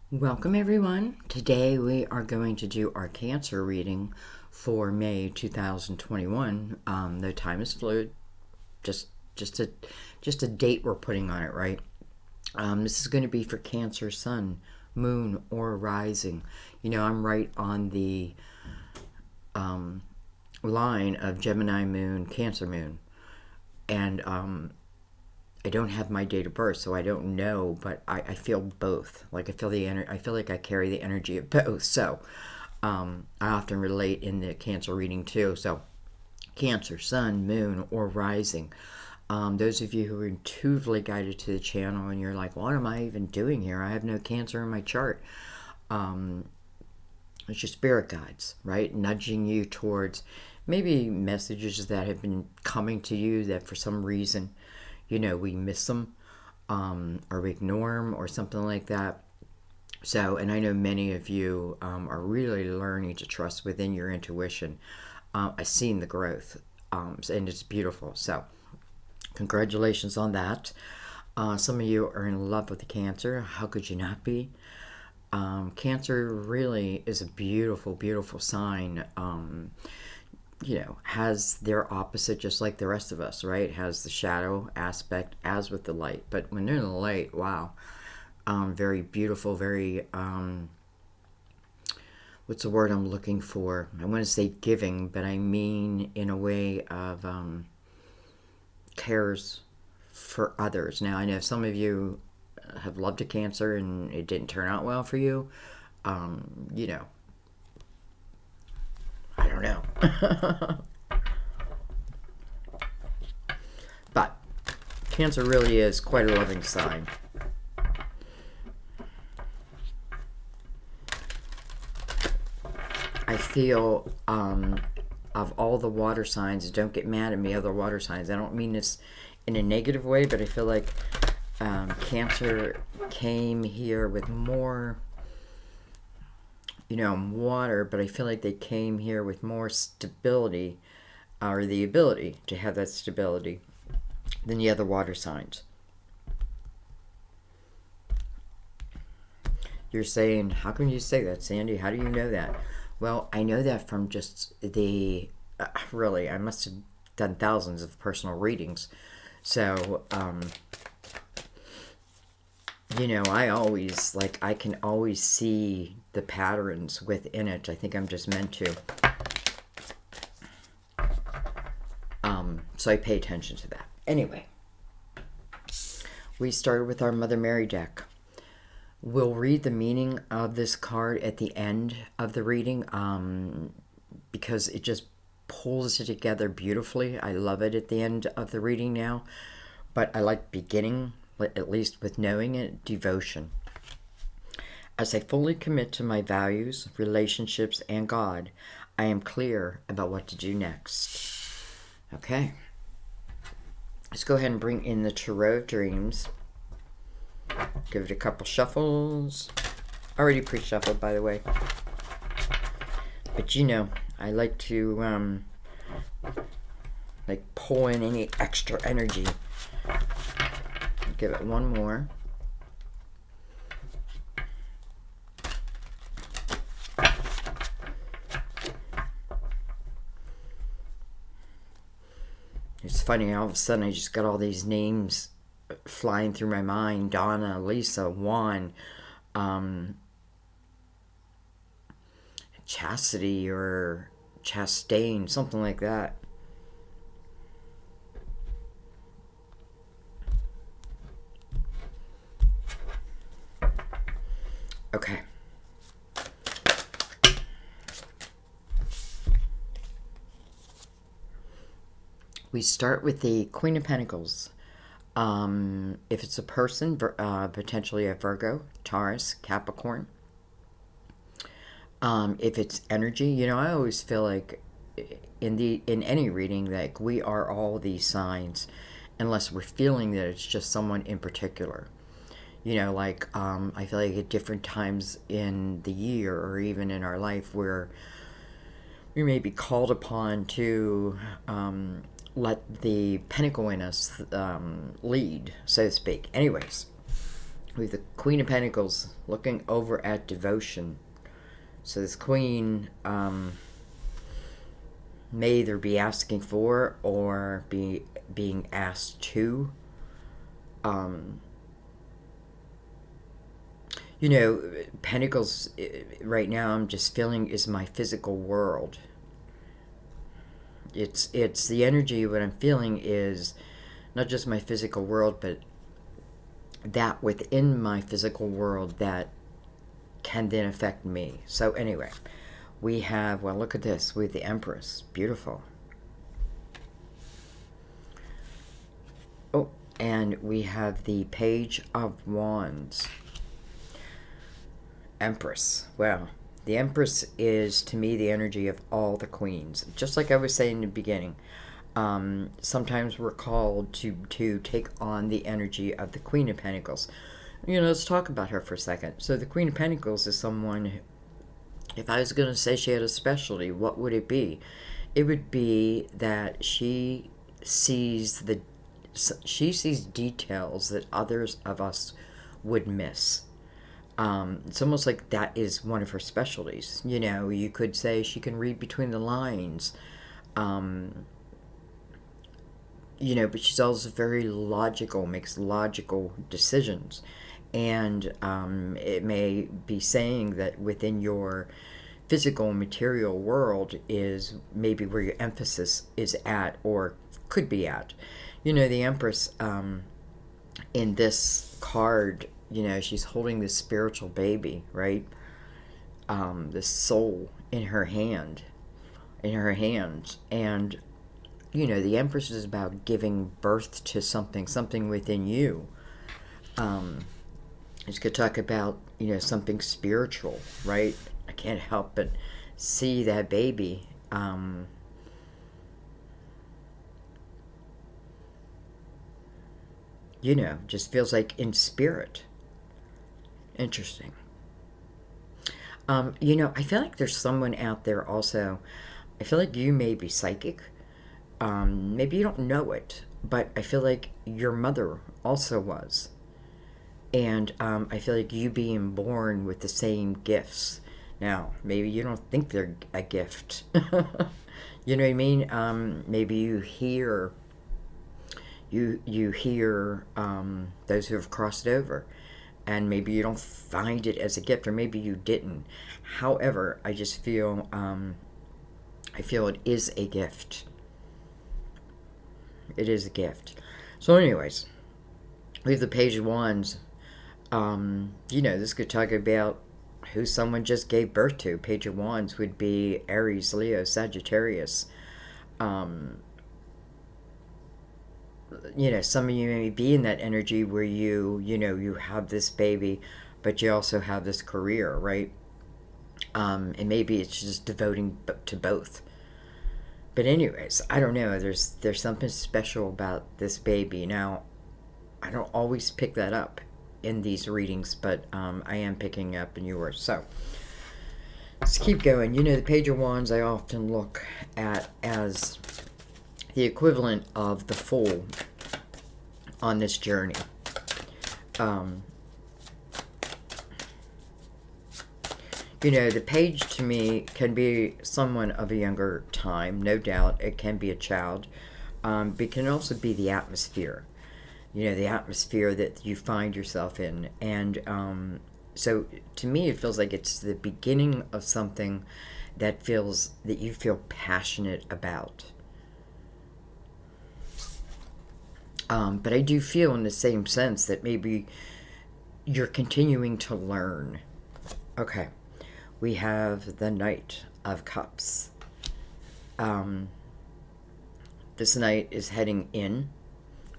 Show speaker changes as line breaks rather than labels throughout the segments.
Welcome everyone. Today we are going to do our Cancer reading for May 2021. The time is fluid, just just a just a date we're putting on it, right? This is going to be for Cancer Sun, Moon, or Rising. You know, I'm right on the line of Gemini Moon, Cancer Moon, and I don't have my date of birth, so I don't know, but I feel both. Like I feel the I feel like I carry the energy of both. So I often relate in the Cancer reading too. So Cancer, Sun, Moon, or Rising. Those of you who are intuitively guided to the channel and you're like, what am I even doing here? I have no Cancer in my chart. It's your spirit guides, right? Nudging you towards maybe messages that have been coming to you that for some reason, you know, we miss them, or we ignore them or something like that. So, and I know many of you are really learning to trust within your intuition. I've seen the growth, and it's beautiful. So, congratulations on that. Some of you are in love with the Cancer. How could you not be? Cancer really is a beautiful, beautiful sign. You know, has their opposite just like the rest of us, right? Has the shadow aspect as with the light. But when they're in the light, wow, very beautiful, very, what's the word I'm looking for? I want to say giving, but I mean in a way of cares for others. Now, I know some of you have loved a Cancer and it didn't turn out well for you. You know, I don't know. But Cancer really is quite a loving sign. I feel of all the water signs, don't get mad at me, other water signs. I don't mean this in a negative way, but I feel like Cancer came here with more, you know, water, but I feel like they came here with more stability, or the ability to have that stability, than the other water signs. You're saying, how can you say that, Sandy? How do you know that? Well, I know that from just the, really, I must have done thousands of personal readings. So, you know, I always, like, I can always see the patterns within it. I think I'm just meant to. So I pay attention to that. Anyway, we started with our Mother Mary deck. We'll read the meaning of this card at the end of the reading, because it just pulls it together beautifully. I love it at the end of the reading now, but I like beginning, at least with knowing it, devotion. As I fully commit to my values, relationships, and God, I am clear about what to do next. Okay. Let's go ahead and bring in the Tarot of Dreams. Give it a couple shuffles. Already pre-shuffled, by the way. But you know, I like to like pull in any extra energy. Give it one more. It's funny, all of a sudden I just got all these names flying through my mind. Donna, Lisa, Juan, Chastity or Chastain, something like that. Okay. We start with the Queen of Pentacles. If it's a person, potentially a Virgo, Taurus, Capricorn. If it's energy, you know, I always feel like in any reading, like we are all these signs, unless we're feeling that it's just someone in particular. You know, like I feel like at different times in the year or even in our life where we may be called upon to let the pentacle in us lead, so to speak. Anyways, With the Queen of Pentacles looking over at devotion. So this Queen may either be asking for or being asked to. You know, Pentacles right now I'm just feeling is my physical world. It's the energy. What I'm feeling is not just my physical world, but that within my physical world that can then affect me. So anyway, we have, well, look at this with the Empress. Beautiful. Oh, and we have the Page of Wands. Empress. Well, the Empress is, to me, the energy of all the queens. Just like I was saying in the beginning. Sometimes we're called to take on the energy of the Queen of Pentacles. You know, let's talk about her for a second. So the Queen of Pentacles is someone, if I was going to say she had a specialty, what would it be? It would be that she sees details that others of us would miss. It's almost like that is one of her specialties. You know, you could say she can read between the lines. You know, but she's also very logical, makes logical decisions. And it may be saying that within your physical material world is maybe where your emphasis is at or could be at. You know, the Empress in this card, you know, she's holding this spiritual baby, right? This soul in her hand, and you know, the Empress is about giving birth to something within you. Just could talk about, you know, something spiritual, right? I can't help but see that baby. You know, just feels like in spirit. Interesting. You know, I feel like there's someone out there also. I feel like you may be psychic. Maybe you don't know it, but I feel like your mother also was. And I feel like you being born with the same gifts. Now, maybe you don't think they're a gift. You know what I mean? Maybe you hear those who have crossed over, and maybe you don't find it as a gift, or maybe you didn't. However, I just feel it is a gift. It is a gift. So anyways, we have the Page of Wands. You know, this could talk about who someone just gave birth to. Page of Wands would be Aries, Leo, Sagittarius. You know, some of you may be in that energy where you know, you have this baby, but you also have this career, right? And maybe it's just devoting to both. But anyways, I don't know. There's something special about this baby. Now, I don't always pick that up in these readings, but I am picking up in yours. So let's keep going. You know, the Page of Wands I often look at as the equivalent of the Fool on this journey. You know, the page to me can be someone of a younger time, no doubt. It can be a child, but it can also be the atmosphere. You know, the atmosphere that you find yourself in. And so to me, it feels like it's the beginning of something that you feel passionate about. But I do feel in the same sense that maybe you're continuing to learn. Okay. We have the Knight of Cups. This Knight is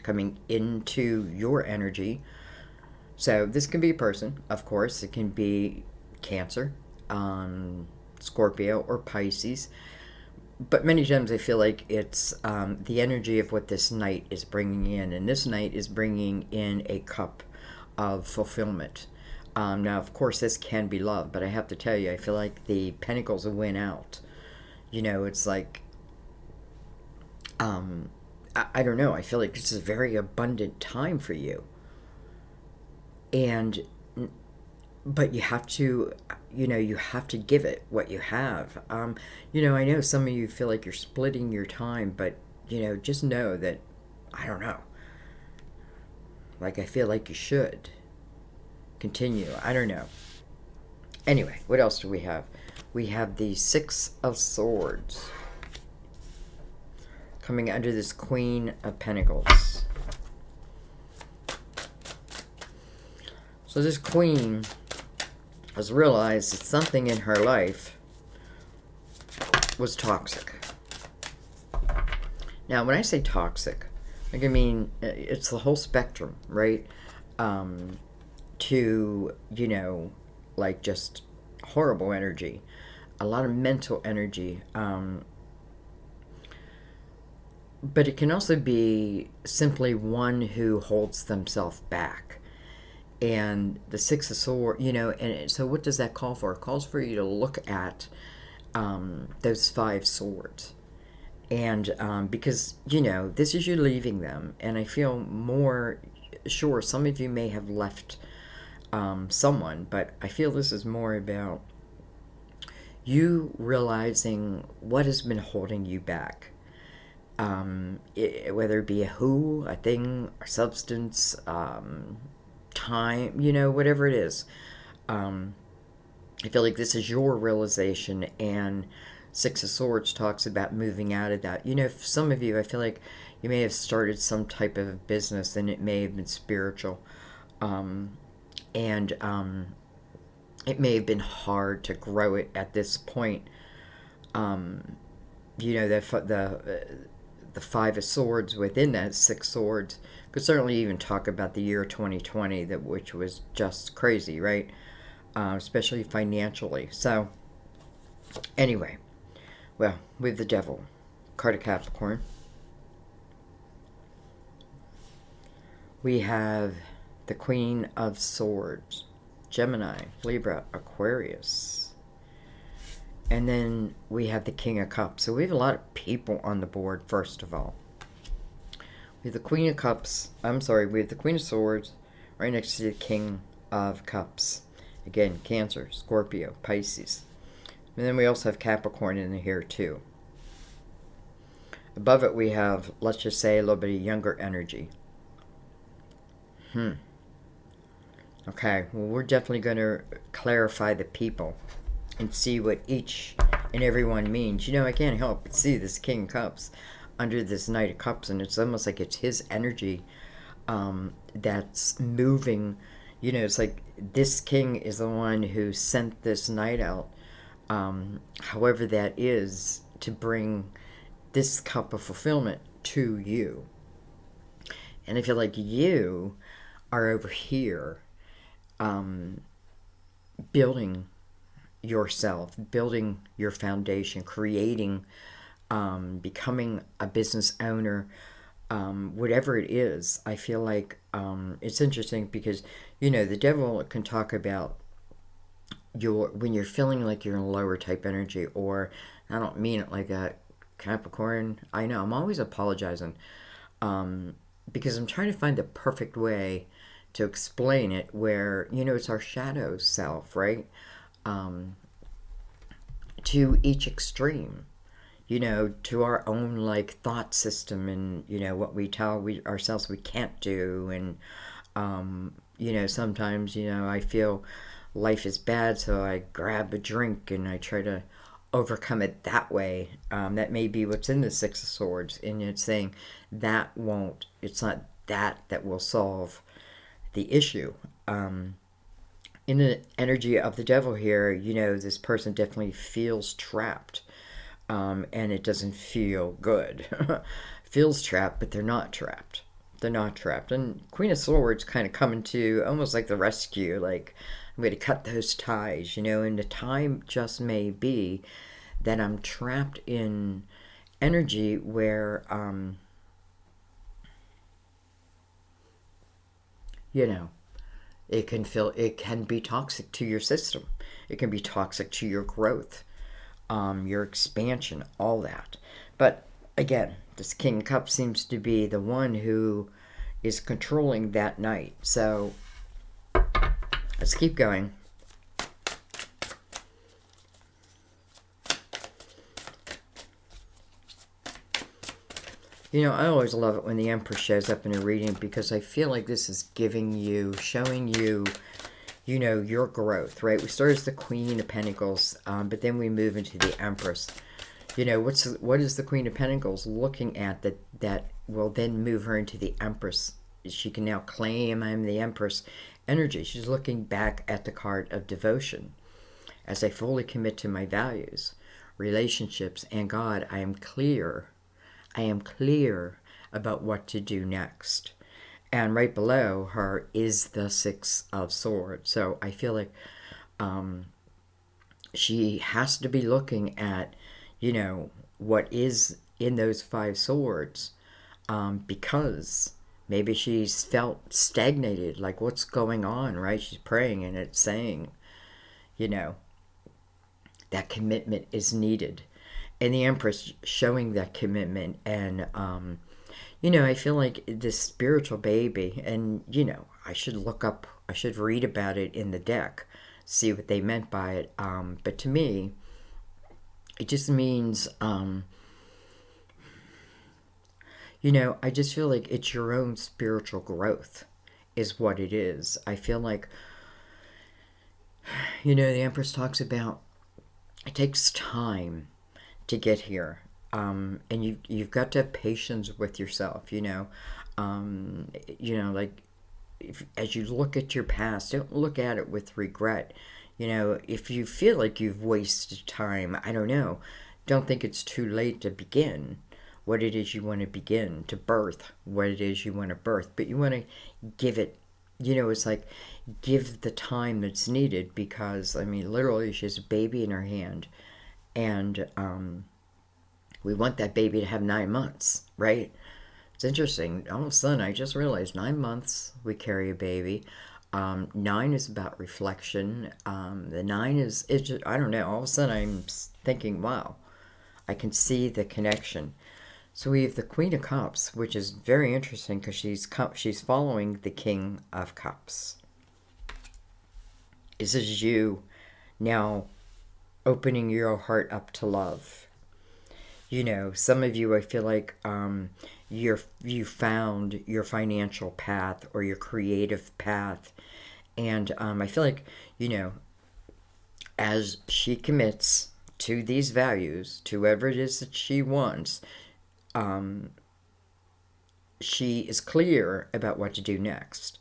coming into your energy. So this can be a person, of course. It can be Cancer, Scorpio, or Pisces. But many times I feel like it's the energy of what this Knight is bringing in. And this Knight is bringing in a cup of fulfillment. Now, of course, this can be love, but I have to tell you, I feel like the Pentacles win out. You know, it's like, I don't know, I feel like this is a very abundant time for you. And but you have to, you have to give it what you have. I know some of you feel like you're splitting your time, but just know that, I don't know, like, I feel like you should continue. I don't know. Anyway, what else do we have? We have the Six of Swords coming under this Queen of Pentacles. So this queen has realized that something in her life was toxic. Now, when I say toxic, like, I mean, it's the whole spectrum, right? To, like, just horrible energy, a lot of mental energy. But it can also be simply one who holds themselves back. And the Six of Swords, and so what does that call for? It calls for you to look at those five swords. And because, this is you leaving them. And I feel more sure some of you may have left someone, but I feel this is more about you realizing what has been holding you back. Whether it be a thing, a substance, time, whatever it is. I feel like this is your realization, and Six of Swords talks about moving out of that. For some of you, I feel like you may have started some type of business, and it may have been spiritual. And it may have been hard to grow it at this point. The Five of Swords within that Six Swords could certainly even talk about the year 2020, which was just crazy, right? Especially financially. So, anyway, well, we have the Devil, card of Capricorn. We have the Queen of Swords, Gemini, Libra, Aquarius. And then we have the King of Cups. So we have a lot of people on the board, first of all. We have the Queen of Cups. We have the Queen of Swords right next to the King of Cups. Again, Cancer, Scorpio, Pisces. And then we also have Capricorn in here too. Above it we have, let's just say, a little bit of younger energy. Okay, well, we're definitely going to clarify the people and see what each and every one means. I can't help but see this King of Cups under this Knight of Cups, and it's almost like it's his energy that's moving. It's like this king is the one who sent this knight out, however that is, to bring this cup of fulfillment to you. And I feel like you are over here building yourself, building your foundation, creating, becoming a business owner, whatever it is. I feel like it's interesting because, the Devil can talk about when you're feeling like you're in a lower type energy, or I don't mean it like a Capricorn. I know, I'm always apologizing because I'm trying to find the perfect way to explain it where, it's our shadow self, right? To each extreme, to our own like thought system, and what we tell ourselves we can't do, and sometimes I feel life is bad, so I grab a drink and I try to overcome it that way. That may be what's in the Six of Swords, and it's saying it's not that will solve the issue. In the energy of the Devil here, this person definitely feels trapped, and it doesn't feel good. Feels trapped, but they're not trapped. They're not trapped. And Queen of Swords kind of coming to almost like the rescue, like, I'm going to cut those ties, and the time just may be that I'm trapped in energy where, it can be toxic to your system. It can be toxic to your growth, your expansion, all that. But again, this King of Cups seems to be the one who is controlling that night. So let's keep going. You know, I always love it when the Empress shows up in a reading because I feel like this is giving you, showing you, you know, your growth, right? We start as the Queen of Pentacles, but then we move into the Empress. You know, what is the Queen of Pentacles looking at that will then move her into the Empress? She can now claim I'm the Empress energy. She's looking back at the card of devotion. As I fully commit to my values, relationships, and God, I am clear about what to do next. And right below her is the Six of Swords. So I feel like she has to be looking at, you know, what is in those five swords, because maybe she's felt stagnated, like what's going on, right? She's praying and it's saying, you know, that commitment is needed. And the Empress showing that commitment. And, you know, I feel like this spiritual baby, and, you know, I should read about it in the deck, see what they meant by it. But to me, it just means, you know, I just feel like it's your own spiritual growth is what it is. I feel like, you know, the Empress talks about it takes time to get here. And you've got to have patience with yourself, you know. Like as you look at your past, don't look at it with regret. You know, if you feel like you've wasted time, I don't know, don't think it's too late to begin what it is you want to begin, to birth what it is you want to birth. But you want to give it, you know, it's like give the time that's needed, because, I mean, literally she has a baby in her hand. And we want that baby to have 9 months, right? It's interesting. All of a sudden, I just realized 9 months we carry a baby. 9 is about reflection. The 9 is, it's just, I don't know. All of a sudden, I'm thinking, wow, I can see the connection. So we have the Queen of Cups, which is very interesting because she's following the King of Cups. This is you now opening your heart up to love. You know, some of you, I feel like you found your financial path or your creative path. And I feel like, you know, as she commits to these values, to whatever it is that she wants, she is clear about what to do next.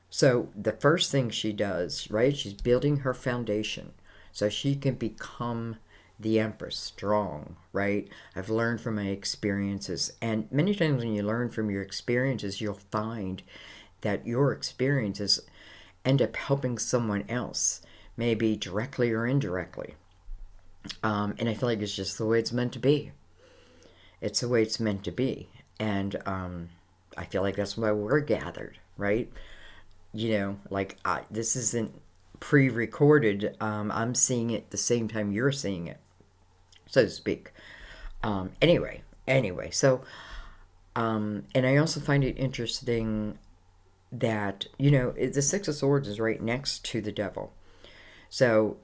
So the first thing she does, right, she's building her foundation so she can become the Empress, strong, right? I've learned from my experiences. And many times when you learn from your experiences, you'll find that your experiences end up helping someone else, maybe directly or indirectly. And I feel like it's just the way it's meant to be. It's the way it's meant to be. And I feel like that's why we're gathered, right? You know, like this isn't pre-recorded. I'm seeing it the same time you're seeing it, so to speak. Anyway, so, and I also find it interesting that, you know, the Six of Swords is right next to the Devil. So,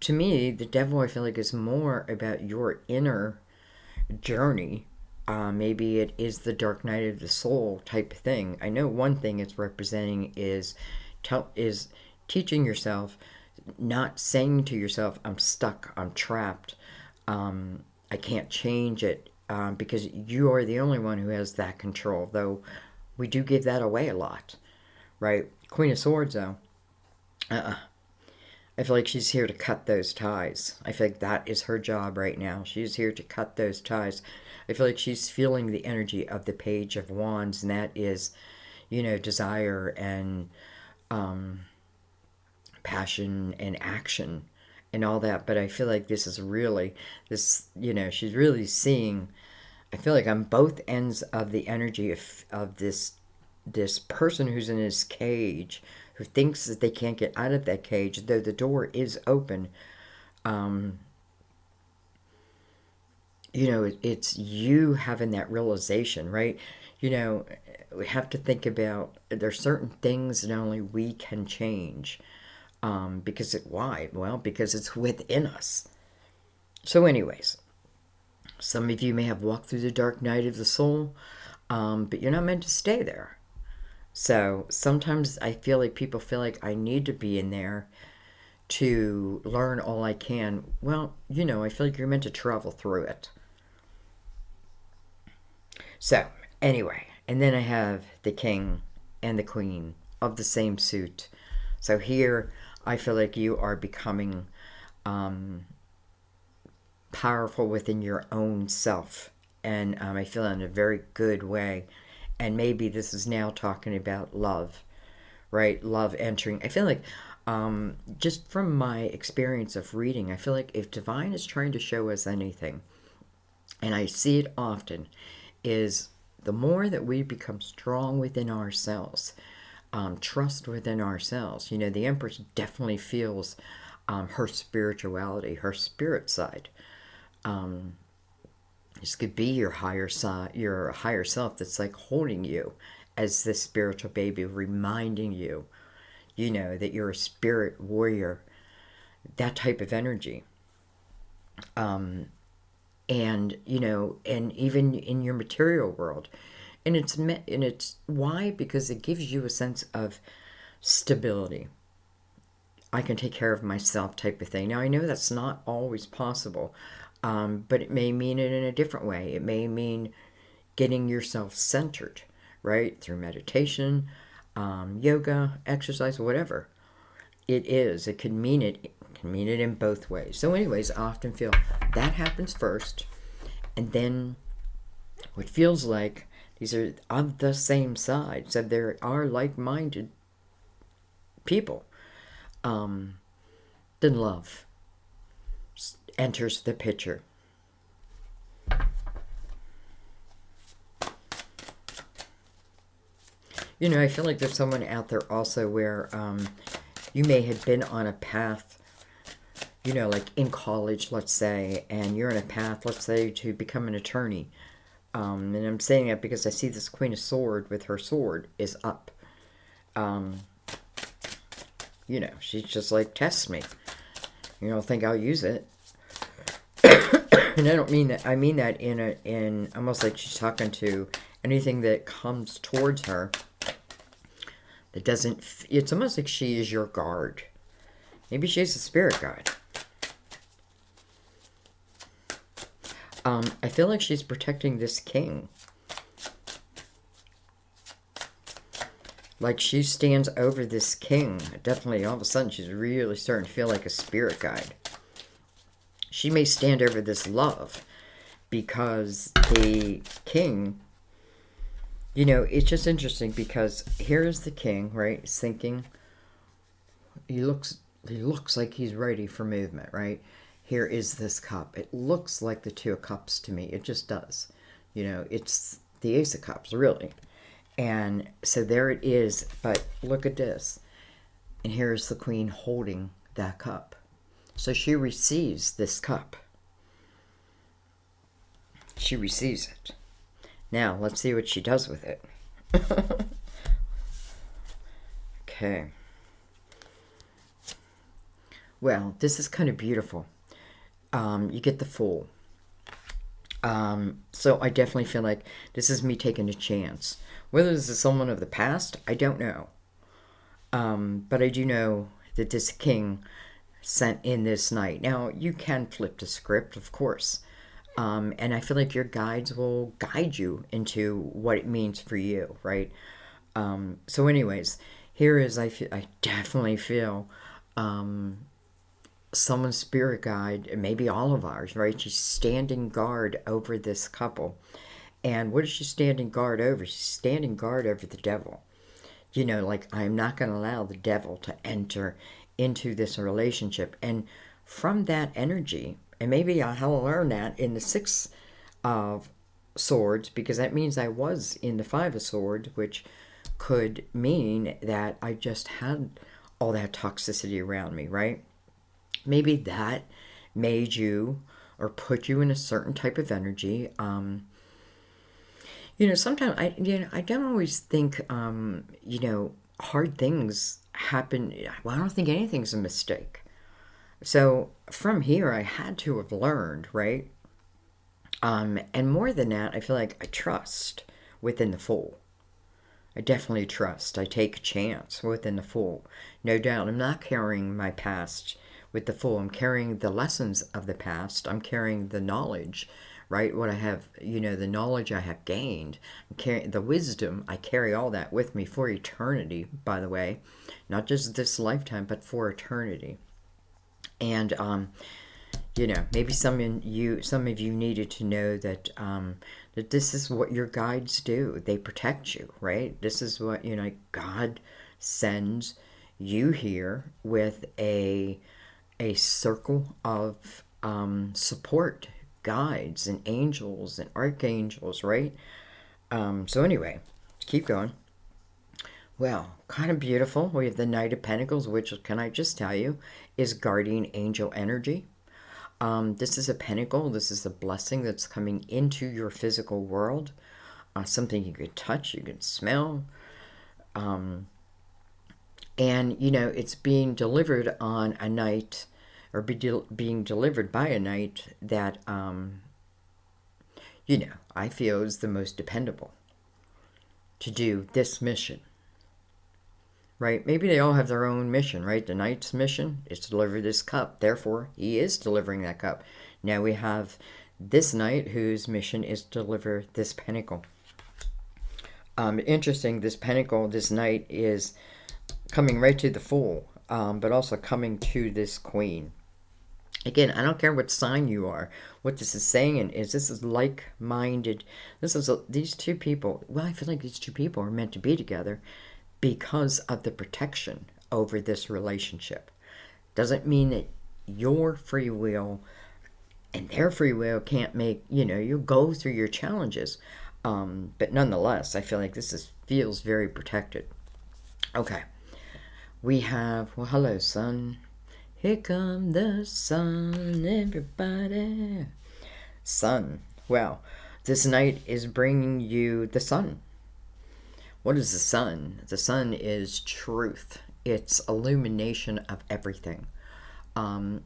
to me, the Devil, I feel like, is more about your inner journey. Maybe it is the dark night of the soul type thing. I know one thing it's representing is teaching yourself, not saying to yourself, I'm stuck, I'm trapped, I can't change it, because you are the only one who has that control, though we do give that away a lot, right? Queen of Swords, though, I feel like she's here to cut those ties. I feel like that is her job right now. She's here to cut those ties. I feel like she's feeling the energy of the Page of Wands, and that is, you know, desire and passion and action and all that. But I feel like this is really, this, you know, she's really seeing, I feel like on both ends of the energy of this person who's in this cage, who thinks that they can't get out of that cage, though the door is open. You know, it's you having that realization, right? You know, we have to think about there's certain things that only we can change. Why? Well, because it's within us. So, anyways, some of you may have walked through the dark night of the soul, but you're not meant to stay there. So sometimes I feel like people feel like I need to be in there to learn all I can. Well, I feel like you're meant to travel through it. So, anyway, and then I have the king and the queen of the same suit. So here, I feel like you are becoming powerful within your own self. And I feel in a very good way. And maybe this is now talking about love, right? Love entering. I feel like just from my experience of reading, I feel like if divine is trying to show us anything, and I see it often, is the more that we become strong within ourselves, trust within ourselves. The Empress definitely feels her spirituality, her spirit side. This could be your higher side, your higher self that's like holding you as this spiritual baby, reminding you, that you're a spirit warrior, that type of energy. And even in your material world, and it's why? Because it gives you a sense of stability. I can take care of myself type of thing. Now, I know that's not always possible, but it may mean it in a different way. It may mean getting yourself centered, right? Through meditation, yoga, exercise, whatever it is. It can mean it in both ways. So anyways, I often feel that happens first, and then what feels like these are of the same side. So there are like-minded people. Then love enters the picture. I feel like there's someone out there also where you may have been on a path, like in college, let's say, and you're on a path, let's say, to become an attorney. And I'm saying that because I see this Queen of Swords with her sword is up. She's just like, test me. You don't think I'll use it. And I don't mean that. I mean that in almost like she's talking to anything that comes towards her that doesn't. It's almost like she is your guard. Maybe she's a spirit guide. I feel like she's protecting this king. Like she stands over this king. Definitely, all of a sudden, she's really starting to feel like a spirit guide. She may stand over this love because the king, it's just interesting because here is the king, right? He's thinking. He looks like he's ready for movement, right? Here is this cup. It looks like the Two of Cups to me. It just does. It's the Ace of Cups, really. And so there it is. But look at this. And here's the Queen holding that cup. So she receives this cup. She receives it. Now, let's see what she does with it. Okay. Well, this is kind of beautiful. You get the Fool. So I definitely feel like this is me taking a chance. Whether this is someone of the past, I don't know. But I do know that this king sent in this night. Now, you can flip the script, of course. And I feel like your guides will guide you into what it means for you, right? So anyways, here is, I definitely feel someone's spirit guide, maybe all of ours, right? She's standing guard over this couple. And what is she standing guard over? She's standing guard over the devil. Like, I'm not going to allow the devil to enter into this relationship. And from that energy, and maybe I'll learn that in the Six of Swords, because that means I was in the Five of Swords, which could mean that I just had all that toxicity around me, right? Maybe that made you or put you in a certain type of energy. Sometimes I don't always think, hard things happen. Well, I don't think anything's a mistake. So from here, I had to have learned, right? And more than that, I feel like I trust within the Fool. I definitely trust. I take a chance within the Fool. No doubt. I'm not carrying my past with the Fool. I'm carrying the lessons of the past. I'm carrying the knowledge, right? What I have, the knowledge I have gained. I'm carrying the wisdom. I carry all that with me for eternity, by the way. Not just this lifetime, but for eternity. And maybe some of you needed to know that that this is what your guides do. They protect you, right? This is what God sends you here with a circle of support, guides, and angels and archangels, right? So anyway, let's keep going. Well, kind of beautiful. We have the Knight of Pentacles, which, can I just tell you, is guardian angel energy. This is a pentacle. This is a blessing that's coming into your physical world. Something you could touch, you can smell. And, it's being delivered on a night, or being delivered by a night that, I feel is the most dependable to do this mission. Right? Maybe they all have their own mission, right? The knight's mission is to deliver this cup. Therefore, he is delivering that cup. Now we have this knight whose mission is to deliver this pentacle. Interesting, this pentacle, this knight is coming right to the Fool, but also coming to this queen. Again, I don't care what sign you are. What this is saying is this is like-minded. These two people, well, I feel like these two people are meant to be together because of the protection over this relationship. Doesn't mean that your free will and their free will can't make, you'll go through your challenges. But nonetheless, I feel like feels very protected. Okay. We have, well, hello, sun. Here come the sun, everybody. Sun. Well, this night is bringing you the sun. What is the sun? The sun is truth. It's illumination of everything.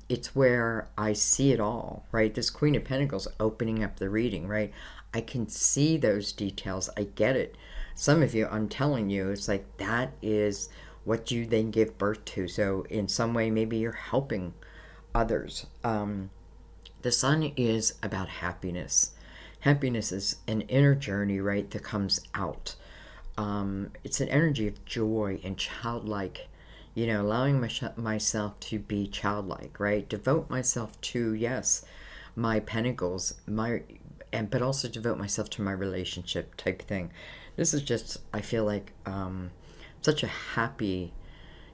It's where I see it all, right? This Queen of Pentacles opening up the reading, right? I can see those details. I get it. Some of you, I'm telling you, it's like that is what you then give birth to. So in some way, maybe you're helping others. The sun is about happiness. Happiness is an inner journey, right, that comes out. It's an energy of joy and childlike, allowing myself to be childlike, right? Devote myself to, yes, my pentacles, but also devote myself to my relationship type thing. This is just, I feel like, such a happy,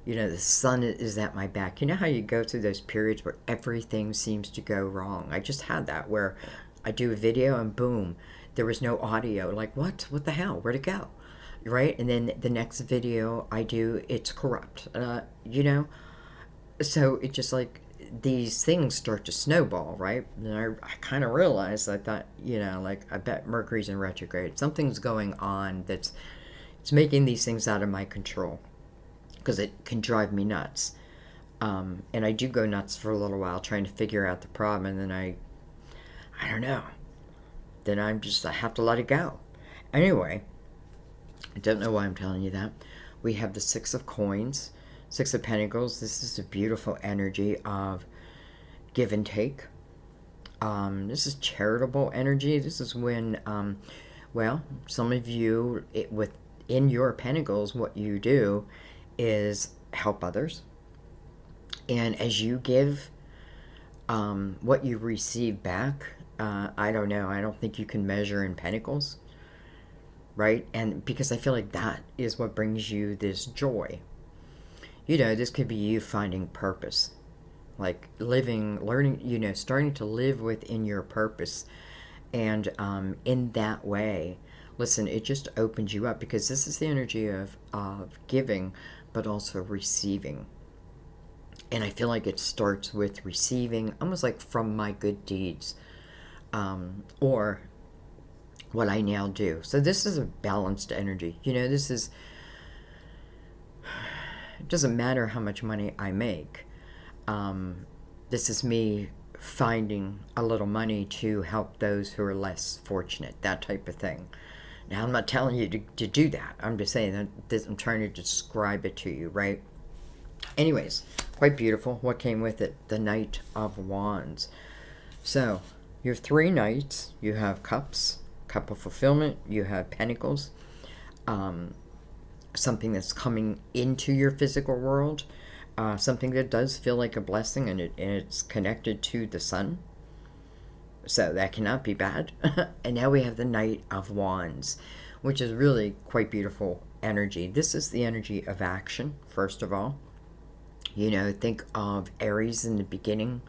the sun is at my back. You know how you go through those periods where everything seems to go wrong? I just had that where I do a video and boom, there was no audio. Like, what the hell? Where'd it go? Right? And then the next video I do, it's corrupt, so it just like these things start to snowball, right? And I kind of realized, I thought, like, I bet Mercury's in retrograde. Something's going on it's making these things out of my control, because it can drive me nuts. And I do go nuts for a little while trying to figure out the problem, and then I don't know, then I have to let it go. Anyway, I don't know why I'm telling you that. We have the Six of Coins, Six of Pentacles. This is a beautiful energy of give and take. This is charitable energy. This is when, some of you, within your pentacles, what you do is help others. And as you give, what you receive back, I don't know. I don't think you can measure in pentacles. Right? And because I feel like that is what brings you this joy. This could be you finding purpose. Like learning, starting to live within your purpose. And in that way, listen, it just opens you up, because this is the energy of giving, but also receiving. And I feel like it starts with receiving, almost like from my good deeds. Or what I now do. So this is a balanced energy. You know, this is, it doesn't matter how much money I make. This is me finding a little money to help those who are less fortunate, that type of thing. Now, I'm not telling you to do that. I'm just saying that this, I'm trying to describe it to you, right? Anyways, quite beautiful. What came with it? The Knight of Wands. So, you have 3 knights. You have cups, cup of fulfillment. You have pentacles. Something that's coming into your physical world. Something that does feel like a blessing, and it's connected to the sun. So that cannot be bad. And now we have the Knight of Wands, which is really quite beautiful energy. This is the energy of action, first of all. You know, think of Aries in the beginning,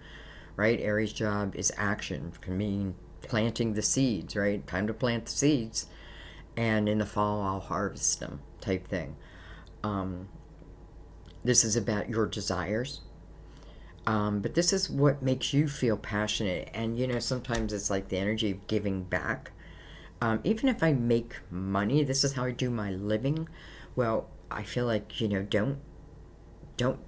right? Aries' job is action. It can mean planting the seeds, right? Time to plant the seeds. And in the fall, I'll harvest them, type thing. This is about your desires. But this is what makes you feel passionate. And, you know, sometimes it's like the energy of giving back. Even if I make money, this is how I do my living. Well, I feel like, you know, don't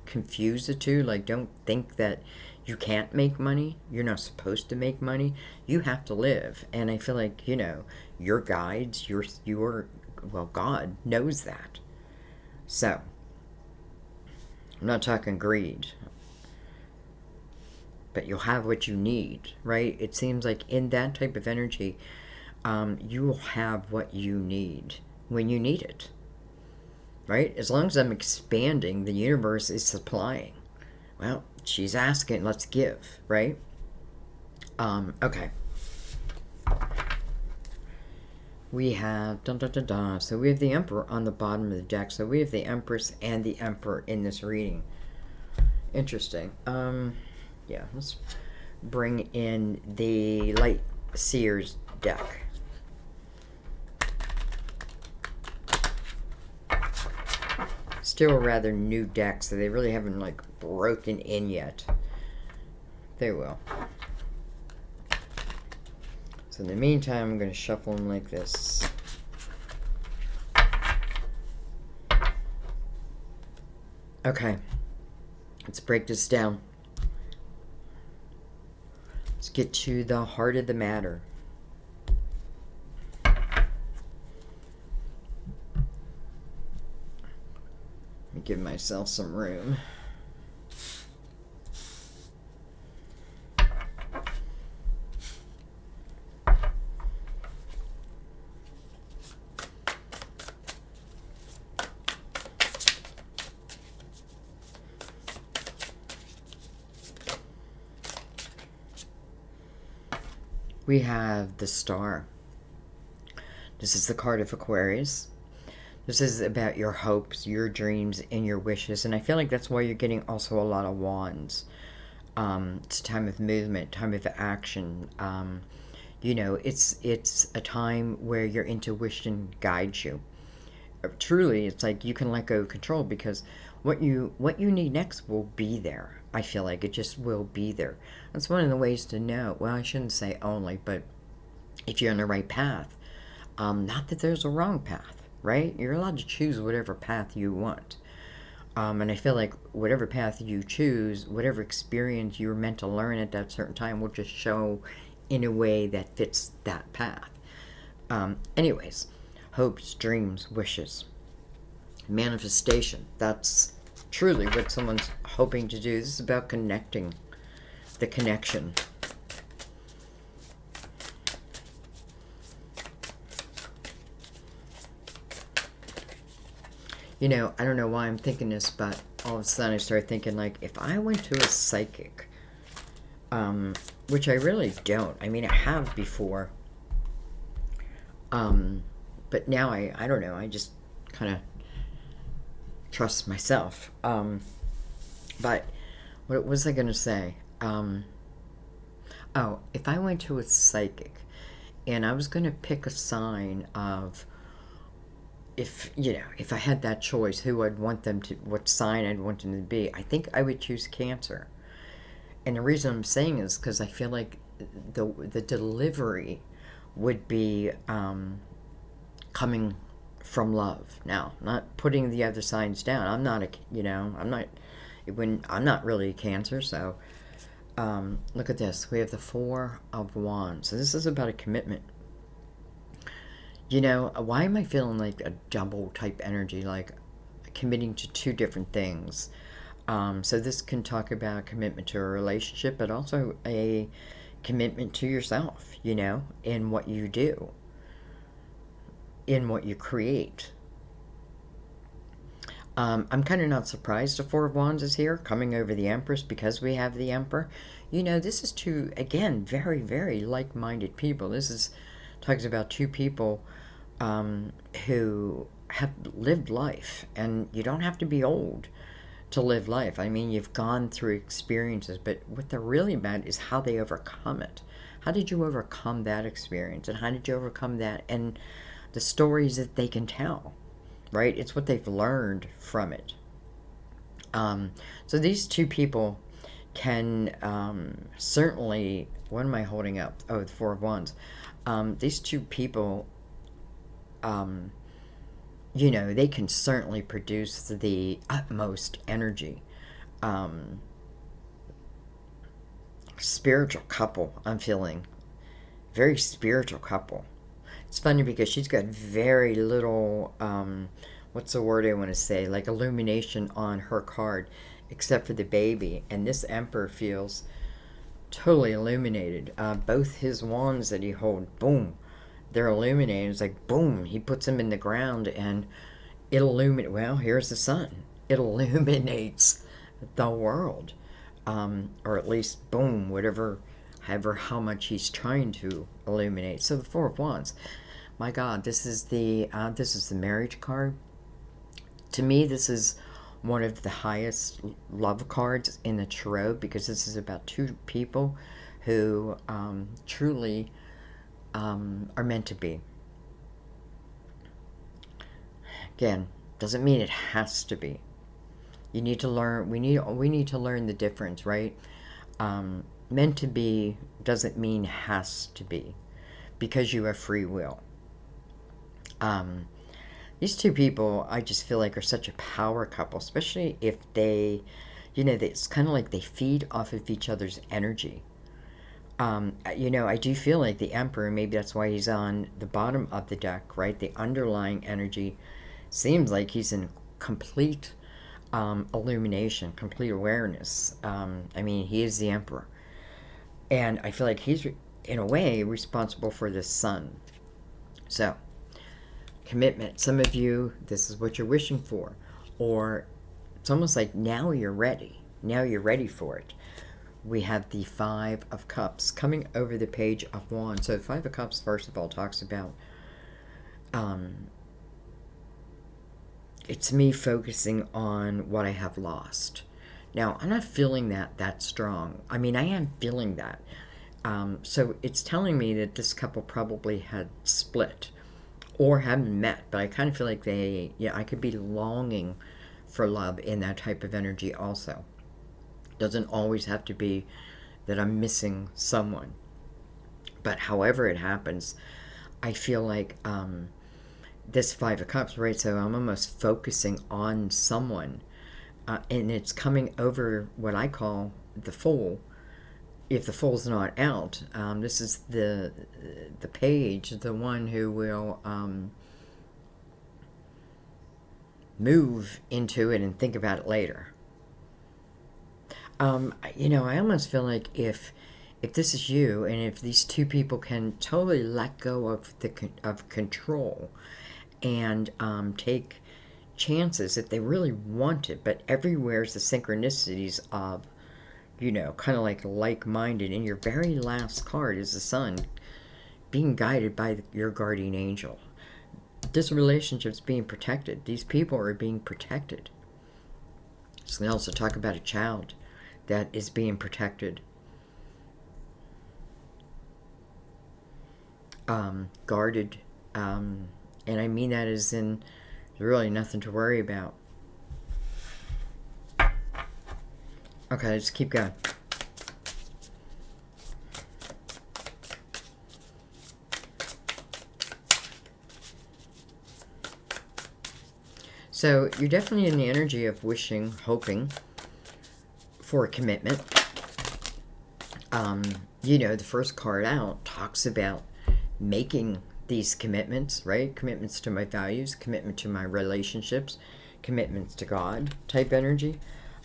confuse the two. Like, don't think that you can't make money. You're not supposed to make money. You have to live. And I feel like, you know, your guides, well, God knows that. So, I'm not talking greed, but you'll have what you need, right? It seems like in that type of energy, you will have what you need when you need it, right? As long as I'm expanding, the universe is supplying. Well, she's asking, let's give, right? Okay. We have, dun, dun, dun, dun. So we have the Emperor on the bottom of the deck. So we have the Empress and the Emperor in this reading. Interesting. Yeah, let's bring in the Light Seers deck. Still a rather new deck, so they really haven't, like, broken in yet. They will. So in the meantime, I'm going to shuffle them like this. Okay. Let's break this down. Let's get to the heart of the matter. Let me give myself some room. We have the Star. This is the card of Aquarius. This is about your hopes, your dreams, and your wishes. And I feel like that's why you're getting also a lot of wands. It's a time of movement, time of action. You know, it's a time where your intuition guides you. Truly, it's like you can let go of control, because what you need next will be there. I feel like it just will be there. That's one of the ways to know. Well, I shouldn't say only, but if you're on the right path. Not that there's a wrong path, right? You're allowed to choose whatever path you want. And I feel like whatever path you choose, whatever experience you're meant to learn at that certain time will just show in a way that fits that path. Anyways, hopes, dreams, wishes, manifestation. That's truly what someone's hoping to do. This is about connecting, the connection. You know, I don't know why I'm thinking this, but all of a sudden I started thinking, like, if I went to a psychic, which I really don't. I mean, I have before. But now I don't know. I just kind of trust myself. But what was I going to say? Oh, if I went to a psychic and I was going to pick a sign of, if I had that choice, who I'd want them to, what sign I'd want them to be, I think I would choose Cancer. And the reason I'm saying is because I feel like the delivery would be coming from love. Now, not putting the other signs down. I'm not a, I'm not really a Cancer, so look at this. We have the Four of Wands. So this is about a commitment. Why am I feeling like a double type energy, like committing to two different things? So this can talk about commitment to a relationship, but also a commitment to yourself, in what you do, in what you create. I'm kind of not surprised the Four of Wands is here, coming over the Empress, because we have the Emperor. This is two, again, very, very like-minded people. This talks about two people who have lived life, and you don't have to be old to live life. I mean, you've gone through experiences, but what they're really about is how they overcome it. How did you overcome that experience, and how did you overcome that, and the stories that they can tell, right? It's what they've learned from it. So these two people can certainly, what am I holding up? Oh, the Four of Wands. These two people, they can certainly produce the utmost energy. Spiritual couple, I'm feeling. Very spiritual couple. It's funny because she's got very little, what's the word I want to say, like illumination on her card, except for the baby. And this Emperor feels totally illuminated. Both his wands that he holds, boom, they're illuminated. It's like, boom, he puts them in the ground and it illuminates. Well, here's the sun. It illuminates the world. Or at least, boom, however how much he's trying to illuminate. So the Four of Wands. My God, this is the marriage card. To me, this is one of the highest love cards in the tarot, because this is about two people who truly are meant to be. Again, doesn't mean it has to be. You need to learn. We need to learn the difference, right? Meant to be doesn't mean has to be, because you have free will. These two people, I just feel like, are such a power couple, especially if they, it's kind of like they feed off of each other's energy. I do feel like the Emperor, maybe that's why he's on the bottom of the deck, right? The underlying energy seems like he's in complete illumination, complete awareness. I mean, he is the Emperor. And I feel like he's, in a way, responsible for the sun. So, commitment. Some of you, this is what you're wishing for. Or it's almost like now you're ready. Now you're ready for it. We have the Five of Cups coming over the Page of Wands. So the Five of Cups, first of all, talks about it's me focusing on what I have lost. Now, I'm not feeling that strong. I mean, I am feeling that. So it's telling me that this couple probably had split or haven't met, but I kind of feel like I could be longing for love in that type of energy also. Doesn't always have to be that I'm missing someone. But however it happens, I feel like this Five of Cups, right? So I'm almost focusing on someone. And it's coming over what I call the Fool. If the Fool's not out, this is the page, the one who will move into it and think about it later. I almost feel like if this is you, and if these two people can totally let go of control and take chances if they really want it, but everywhere's the synchronicities of, kind of like-minded, and your very last card is the Sun, being guided by your guardian angel. This relationship's being protected. These people are being protected. So we also talk about a child that is being protected. Guarded. And I mean that as in there's really nothing to worry about. Okay, let's keep going. So you're definitely in the energy of wishing, hoping for a commitment. You know, the first card out talks about making these commitments, right? Commitments to my values, commitment to my relationships, commitments to God type energy.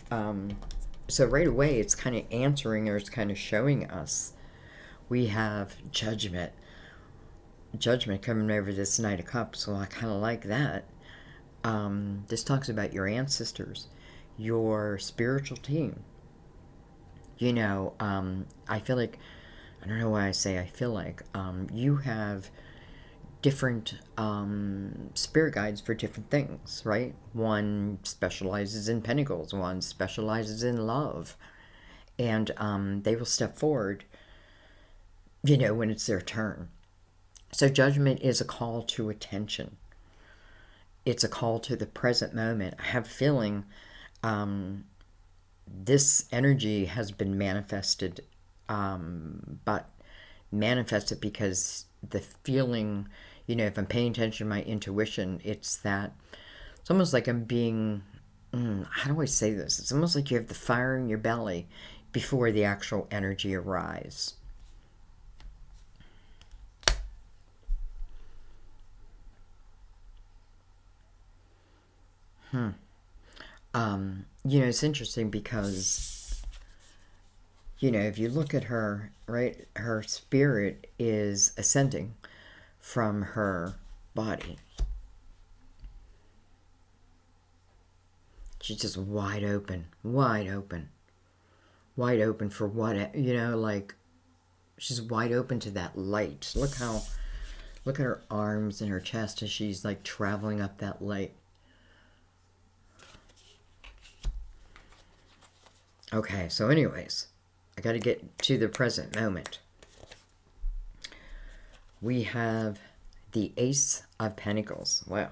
So right away, it's kind of answering, or it's kind of showing us we have judgment. Judgment coming over this Knight of Cups. So I kind of like that. This talks about your ancestors, your spiritual team. You know, I feel like, I don't know why I say I feel like, you have different spirit guides for different things, right? One specializes in pentacles, one specializes in love, and they will step forward, you know, when it's their turn. So judgment is a call to attention. It's a call to the present moment. I have a feeling this energy has been manifested, but manifested because the feeling, you know, if I'm paying attention to my intuition, it's almost like I'm being, how do I say this? It's almost like you have the fire in your belly before the actual energy arrives. You know, it's interesting because, you know, if you look at her, right, her spirit is ascending from her body. She's just wide open, wide open, wide open for what, you know, like she's wide open to that light. Look at her arms and her chest as she's like traveling up that light. Okay, so anyways, I got to get to the present moment. We have the Ace of Pentacles. Wow.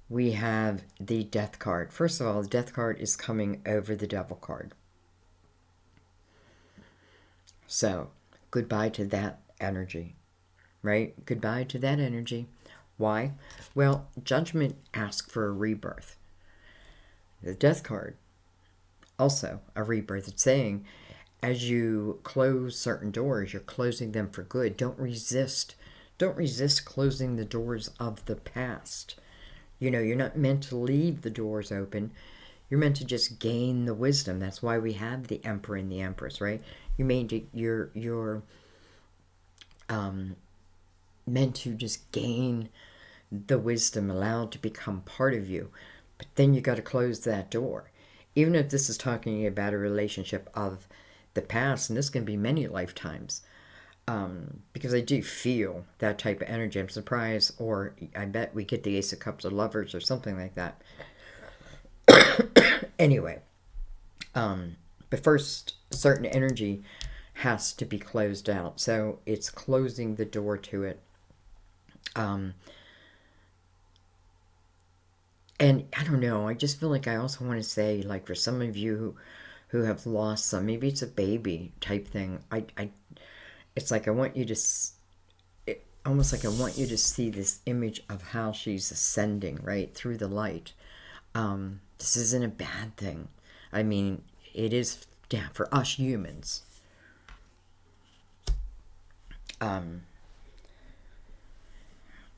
We have the Death card. First of all, the Death card is coming over the Devil card. So, goodbye to that energy, right? Goodbye to that energy. Why? Well, Judgment asks for a rebirth. The Death card, also a rebirth. It's saying, as you close certain doors, you're closing them for good. Don't resist. Don't resist closing the doors of the past. You know, you're not meant to leave the doors open. You're meant to just gain the wisdom. That's why we have the Emperor and the Empress, right? You're meant to just gain the wisdom, allowed to become part of you. But then you got to close that door. Even if this is talking about a relationship of the past, and this can be many lifetimes, because I do feel that type of energy. I'm surprised, or I bet we get the Ace of Cups of Lovers or something like that. Anyway, but first, certain energy has to be closed out. So it's closing the door to it. And I don't know, I just feel like I also want to say, like, for some of you who have lost some, maybe it's a baby type thing. It's like I want you to, almost like I want you to see this image of how she's ascending, right, through the light. This isn't a bad thing. I mean, it is, yeah, for us humans.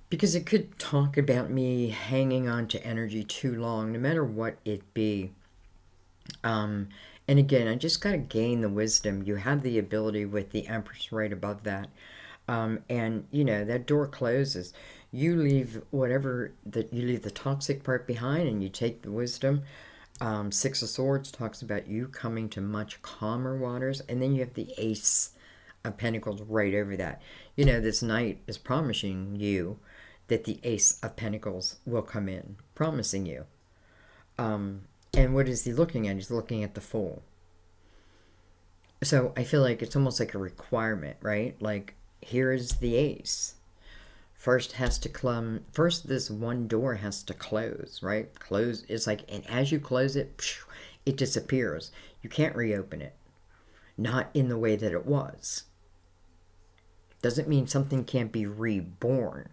Because it could talk about me hanging on to energy too long, no matter what it be. And again, I just got to gain the wisdom. You have the ability with the Empress right above that. And, you know, that door closes. You leave whatever, you leave the toxic part behind and you take the wisdom. Six of Swords talks about you coming to much calmer waters. And then you have the Ace of Pentacles right over that. You know, this Knight is promising you that the Ace of Pentacles will come in, promising you. And what is he looking at? He's looking at the Fool. So I feel like it's almost like a requirement, right? Like, here is the Ace. First this one door has to close, right? Close, it's like, and as you close it, it disappears. You can't reopen it. Not in the way that it was. Doesn't mean something can't be reborn.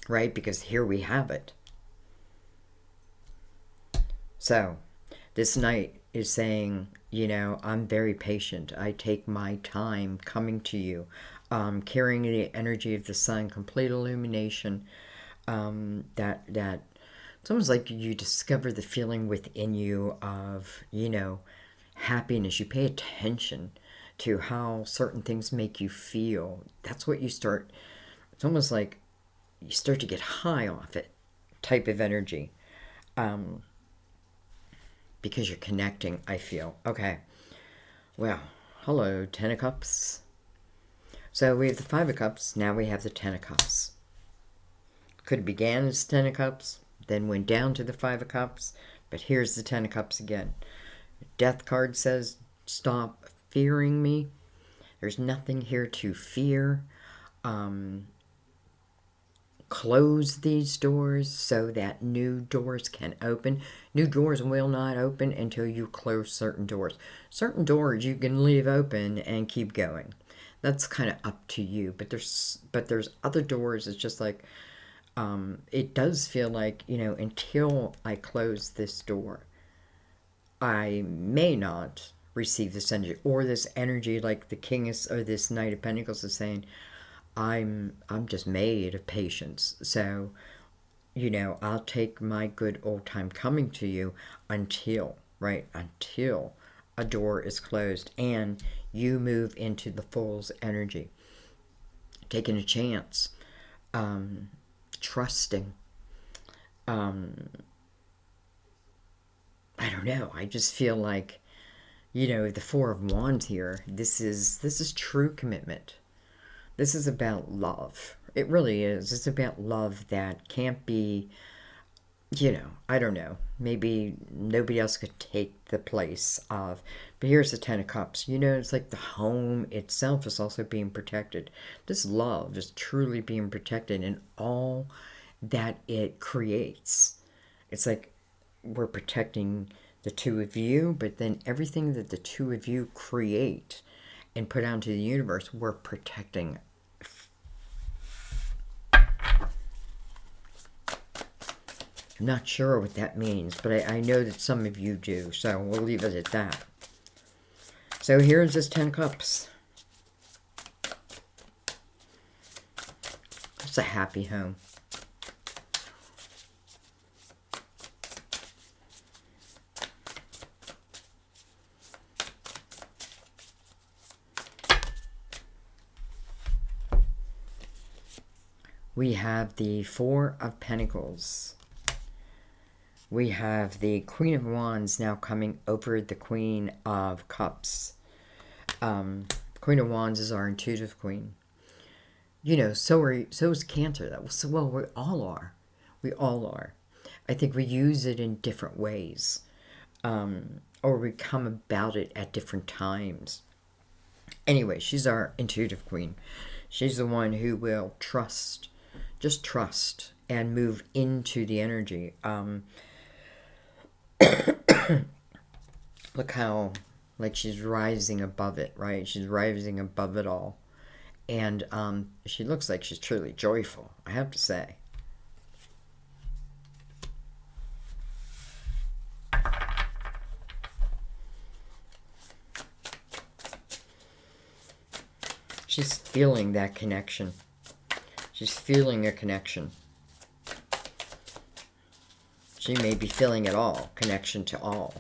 right? Because here we have it. So this Knight is saying, I'm very patient. I take my time coming to you, carrying the energy of the sun, complete illumination. That it's almost like you discover the feeling within you of, happiness. You pay attention to how certain things make you feel. That's what you start. It's almost like you start to get high off it, type of energy. Because you're connecting, I feel. Okay. Well, hello, Ten of Cups. So we have the Five of Cups, now we have the Ten of Cups. Could have began as Ten of Cups, then went down to the Five of Cups, but here's the Ten of Cups again. Death card says, stop fearing me. There's nothing here to fear. Close these doors so that new doors can open. New doors will not open until you close certain doors. Certain doors you can leave open and keep going. That's kind of up to you. But there's other doors. It's just like it does feel like, until I close this door, I may not receive this energy, or this energy, like the King is, or this Knight of Pentacles is saying, I'm just made of patience. So, I'll take my good old time coming to you until a door is closed and you move into the Fool's energy. Taking a chance, trusting. I don't know. I just feel like, the Four of Wands here. This is true commitment. This is about love. It really is. It's about love that can't be, I don't know. Maybe nobody else could take the place of. But here's the Ten of Cups. It's like the home itself is also being protected. This love is truly being protected in all that it creates. It's like we're protecting the two of you, but then everything that the two of you create and put out into the universe, we're protecting. I'm not sure what that means, but I know that some of you do, so we'll leave it at that. So here's this 10 Cups. It's a happy home. We have the Four of Pentacles. We have the Queen of Wands now coming over the Queen of Cups. Queen of Wands is our intuitive queen. So is Cancer. Well, we all are. We all are. I think we use it in different ways. Or we come about it at different times. Anyway, she's our intuitive queen. She's the one who will trust. Just trust and move into the energy. Look how, like, she's rising above it, right? She's rising above it all. And she looks like she's truly joyful, I have to say. She's feeling that connection. She's feeling a connection. She may be feeling it all, connection to all.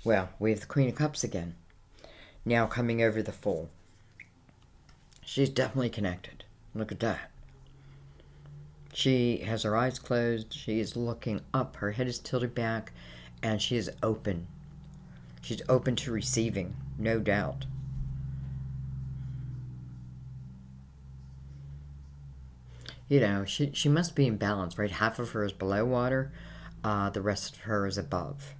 Well, we have the Queen of Cups again. Now coming over the Fool. She's definitely connected. Look at that. She has her eyes closed. She is looking up. Her head is tilted back. And she is open. She's open to receiving, no doubt. She must be in balance, right? Half of her is below water. The rest of her is above.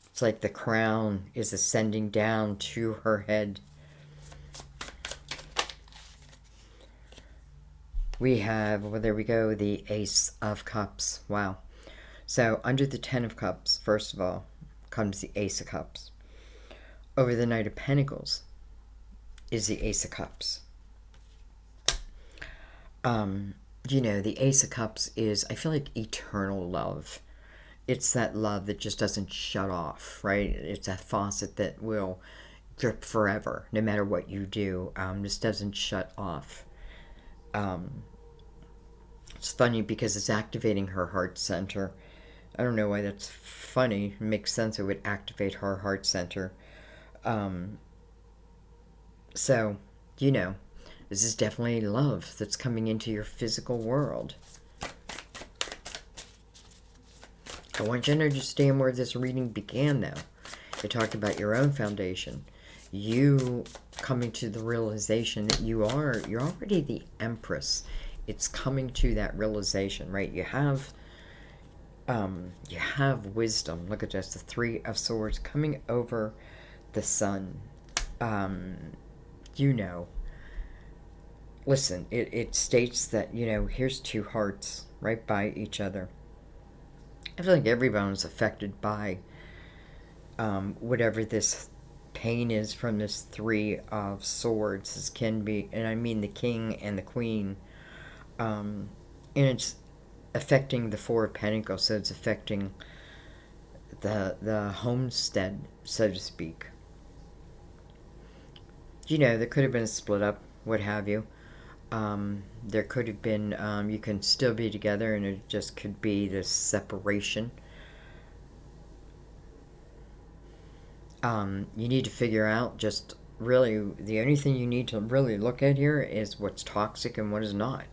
It's like the crown is ascending down to her head. We have, well, there we go, the Ace of Cups. Wow. So under the 10 of Cups, first of all, comes the Ace of Cups. Over the Knight of Pentacles is the Ace of Cups. The Ace of Cups is, I feel like, eternal love. It's that love that just doesn't shut off, right? It's a faucet that will drip forever, no matter what you do. This doesn't shut off. It's funny because it's activating her heart center. I don't know why that's funny. It makes sense. It would activate her heart center. So, this is definitely love that's coming into your physical world. I want you to understand where this reading began, though. It talked about your own foundation. You coming to the realization that you're already the Empress. It's coming to that realization, right? You have wisdom. Look at this, the Three of Swords coming over the Sun. Listen, it states that, here's two hearts right by each other. I feel like everyone's affected by whatever this pain is from this Three of Swords. This can be, and I mean the King and the Queen. And it's affecting the Four of Pentacles, so it's affecting the homestead, so to speak. There could have been a split up, what have you. There could have been, you can still be together, and it just could be this separation. You need to figure out just really, the only thing you need to really look at here is what's toxic and what is not.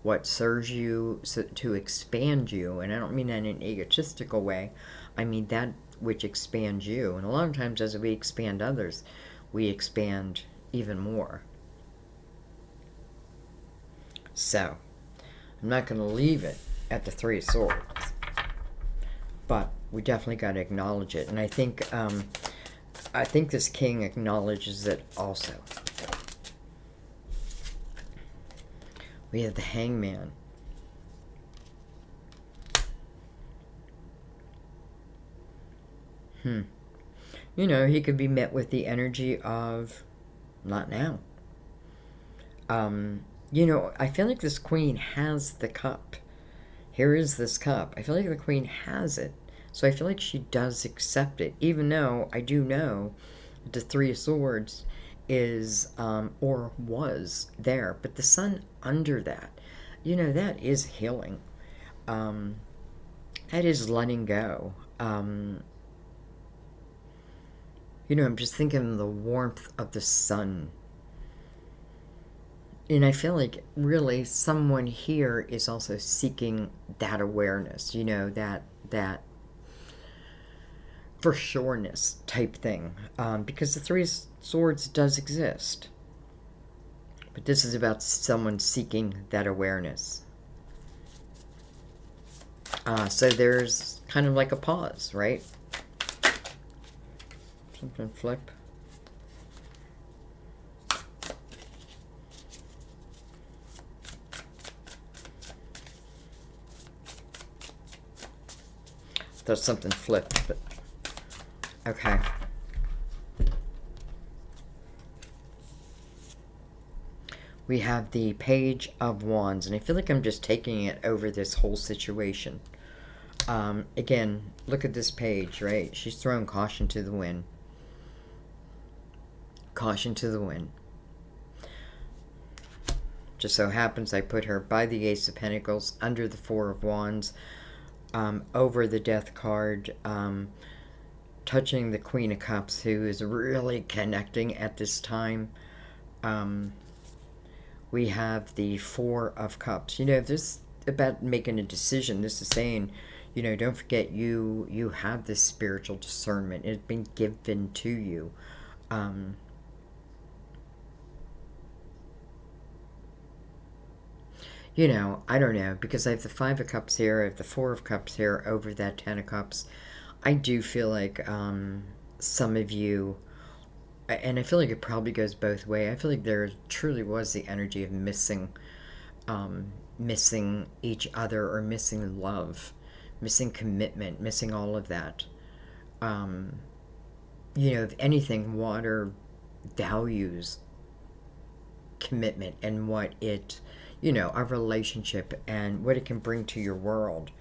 What serves you to expand you, and I don't mean that in an egotistical way. I mean that which expands you. And a lot of times as we expand others, we expand even more. So, I'm not going to leave it at the Three of Swords, but we definitely got to acknowledge it. And I think this King acknowledges it also. We have the Hangman. He could be met with the energy of not now. I feel like this Queen has the cup. Here is this cup. I feel like the Queen has it. So I feel like she does accept it, even though I do know the Three of Swords is, or was there. But the Sun under that, that is healing. That is letting go. I'm just thinking of the warmth of the sun. And I feel like really someone here is also seeking that awareness, that for sureness type thing. Because the Three of Swords does exist. But this is about someone seeking that awareness. So there's kind of like a pause, right? Something flip. There's something flipped, but okay. We have the Page of Wands, and I feel like I'm just taking it over this whole situation. Again, look at this page, right? She's throwing caution to the wind. Caution to the wind. Just so happens I put her by the Ace of Pentacles, under the Four of Wands, over the Death card, touching the Queen of Cups, who is really connecting at this time. We have the Four of Cups. This is about making a decision. This is saying, don't forget you have this spiritual discernment. It's been given to you. I don't know, because I have the Five of Cups here, I have the Four of Cups here over that Ten of Cups. I do feel like some of you, and I feel like it probably goes both ways. I feel like there truly was the energy of missing each other, or missing love, missing commitment, missing all of that. If anything, water values commitment and what it, a relationship and what it can bring to your world.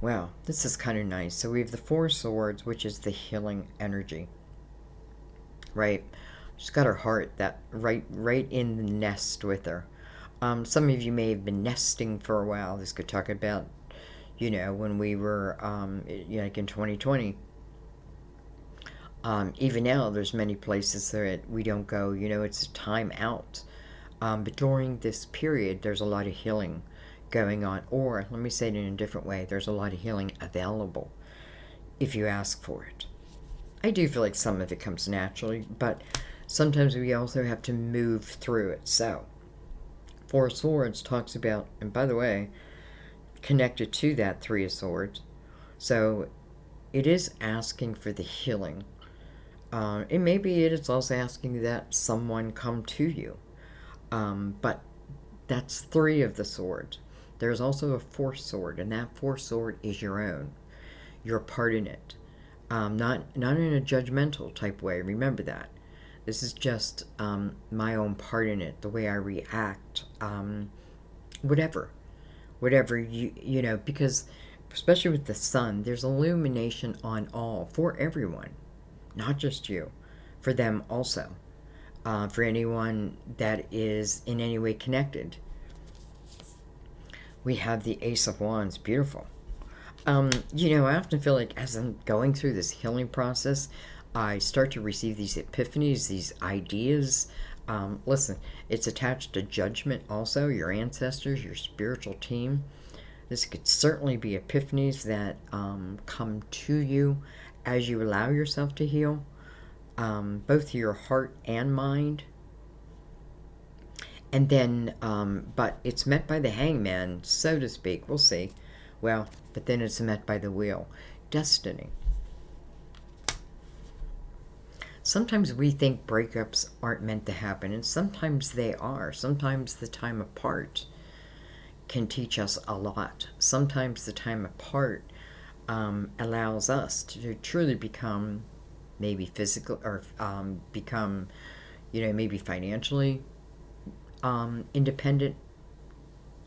Wow, this is kind of nice. So we have the Four Swords, which is the healing energy, right? She's got her heart that right in the nest with her. Some of you may have been nesting for a while. This could talk about, when we were, like in 2020. Even now, there's many places that we don't go. It's a time out. But during this period, there's a lot of healing going on. Or, let me say it in a different way, there's a lot of healing available if you ask for it. I do feel like some of it comes naturally, but sometimes we also have to move through it. So, Four Swords talks about, and by the way, connected to that Three of Swords. So, it is asking for the healing. And maybe it is also asking that someone come to you. But that's three of the swords. There's also a fourth sword, and that fourth sword is your own. Your part in it. Not in a judgmental type way. Remember that. This is just my own part in it, the way I react. Whatever because especially with the sun, there's illumination on all for everyone, not just you, for them also. For anyone that is in any way connected. We have the Ace of Wands, beautiful. I often feel like as I'm going through this healing process, I start to receive these epiphanies, these ideas. Listen, it's attached to judgment also, your ancestors, your spiritual team. This could certainly be epiphanies that come to you as you allow yourself to heal, both your heart and mind. And then, but it's met by the hangman, so to speak. We'll see. Well, but then it's met by the wheel. Destiny. Sometimes we think breakups aren't meant to happen, and sometimes they are. Sometimes the time apart can teach us a lot. Sometimes the time apart allows us to truly become maybe physical or become, maybe financially independent,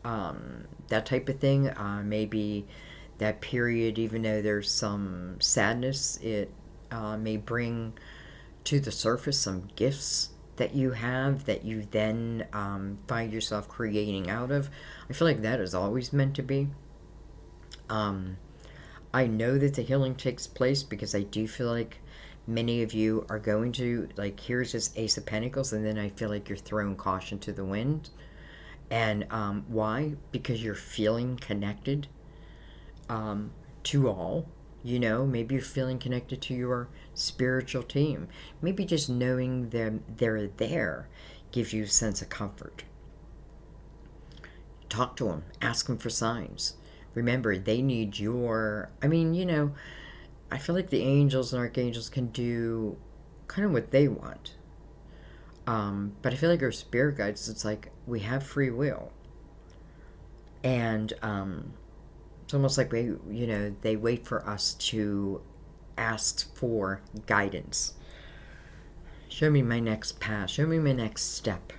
that type of thing. Maybe that period, even though there's some sadness, it may bring to the surface some gifts that you have that you then find yourself creating out of. I feel like that is always meant to be. I know that the healing takes place because I do feel like many of you are going to, like, here's this Ace of Pentacles, and then I feel like you're throwing caution to the wind. And why? Because you're feeling connected to all. Maybe you're feeling connected to your spiritual team. Maybe just knowing them, they're there, gives you a sense of comfort. Talk to them. Ask them for signs. Remember, they need your... I feel like the angels and archangels can do kind of what they want. But I feel like our spirit guides, it's like we have free will. And it's almost like they wait for us to ask for guidance. Show me my next path. Show me my next step.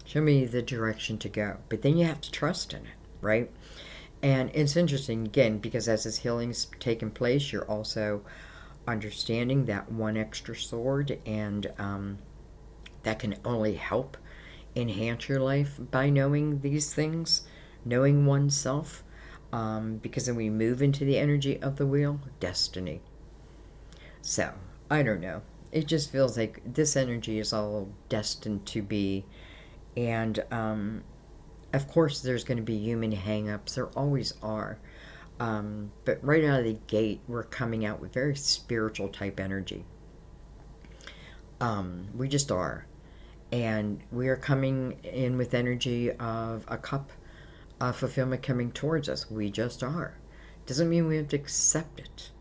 Show me the direction to go. But then you have to trust in it, right? And it's interesting, again, because as this healing's taking place, you're also understanding that one extra sword, and that can only help enhance your life by knowing these things, knowing oneself, because then we move into the energy of the wheel, destiny. So, I don't know. It just feels like this energy is all destined to be, and of course, there's going to be human hang-ups. There always are. But right out of the gate, we're coming out with very spiritual type energy. We just are. And we are coming in with energy of a cup of fulfillment coming towards us. We just are. Doesn't mean we have to accept it.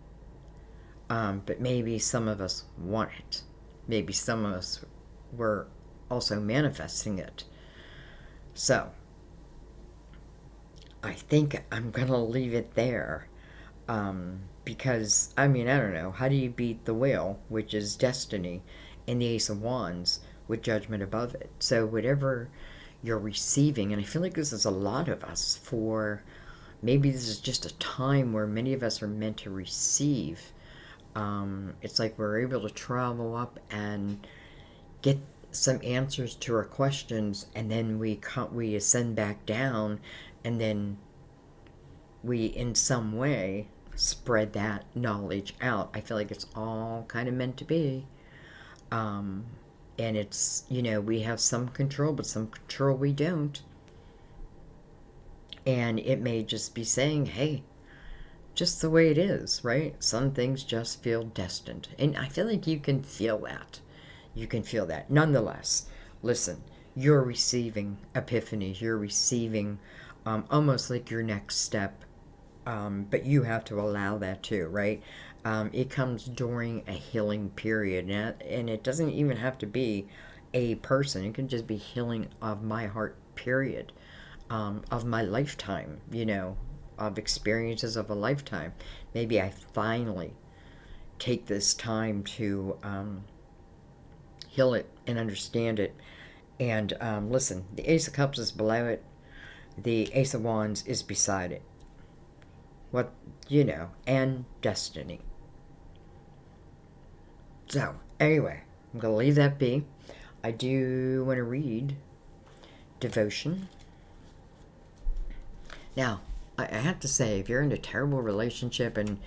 But maybe some of us want it. Maybe some of us were also manifesting it. So, I think I'm going to leave it there. Because, I mean, I don't know. How do you beat the wheel, which is destiny, and the Ace of Wands with judgment above it? So, whatever you're receiving, and I feel like this is a lot of us, for maybe this is just a time where many of us are meant to receive. It's like we're able to travel up and get some answers to our questions, and then we ascend back down, and then we in some way spread that knowledge out. I feel like it's all kind of meant to be. Um, and it's, we have some control, but some control we don't. And it may just be saying, hey, just the way it is, right? Some things just feel destined. And I feel like you can feel that. You can feel that. Nonetheless, listen, you're receiving epiphanies. You're receiving almost like your next step. But you have to allow that too, right? It comes during a healing period. And it doesn't even have to be a person. It can just be healing of my heart, period. Of my lifetime, of experiences of a lifetime. Maybe I finally take this time to heal it and understand it. And listen, the Ace of Cups is below it. The Ace of Wands is beside it. What, and destiny. So, anyway, I'm going to leave that be. I do want to read Devotion. Now, I have to say, if you're in a terrible relationship and,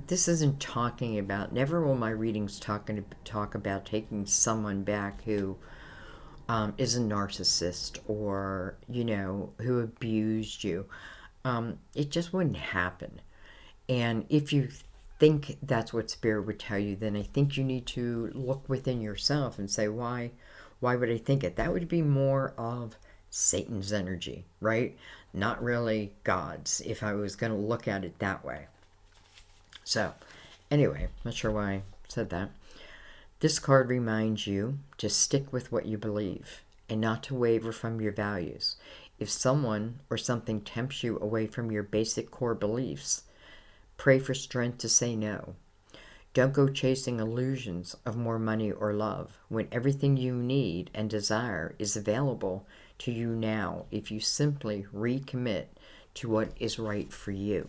this isn't talking about, never will my readings talk about taking someone back who is a narcissist or, who abused you. It just wouldn't happen. And if you think that's what Spirit would tell you, then I think you need to look within yourself and say, why would I think it? That would be more of Satan's energy, right? Not really God's, if I was going to look at it that way. So, anyway, not sure why I said that. This card reminds you to stick with what you believe and not to waver from your values. If someone or something tempts you away from your basic core beliefs, pray for strength to say no. Don't go chasing illusions of more money or love when everything you need and desire is available to you now if you simply recommit to what is right for you.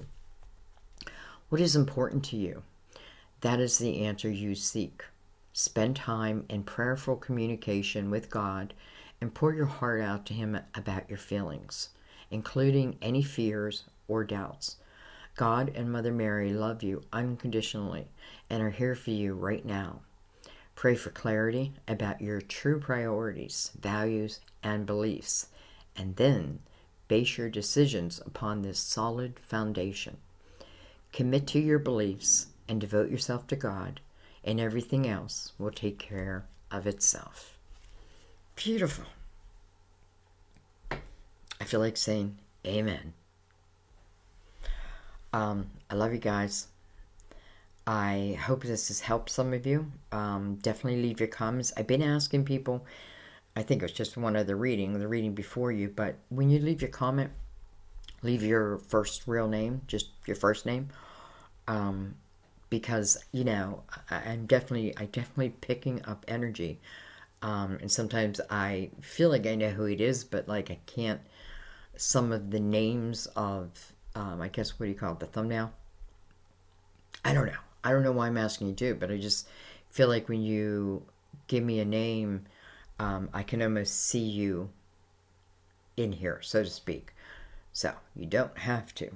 What is important to you? That is the answer you seek. Spend time in prayerful communication with God and pour your heart out to Him about your feelings, including any fears or doubts. God and Mother Mary love you unconditionally and are here for you right now. Pray for clarity about your true priorities, values, and beliefs, and then base your decisions upon this solid foundation. Commit to your beliefs and devote yourself to God, and everything else will take care of itself. Beautiful. I feel like saying amen. I love you guys. I hope this has helped some of you. Definitely leave your comments. I've been asking people, I think it was just one other reading, the reading before you, but when you leave your comment, leave your first real name, just your first name. Because, I'm definitely picking up energy. And sometimes I feel like I know who it is, but like I can't, some of the names of, I guess, what do you call it, the thumbnail? I don't know. I don't know why I'm asking you to, but I just feel like when you give me a name, I can almost see you in here, so to speak. So, you don't have to.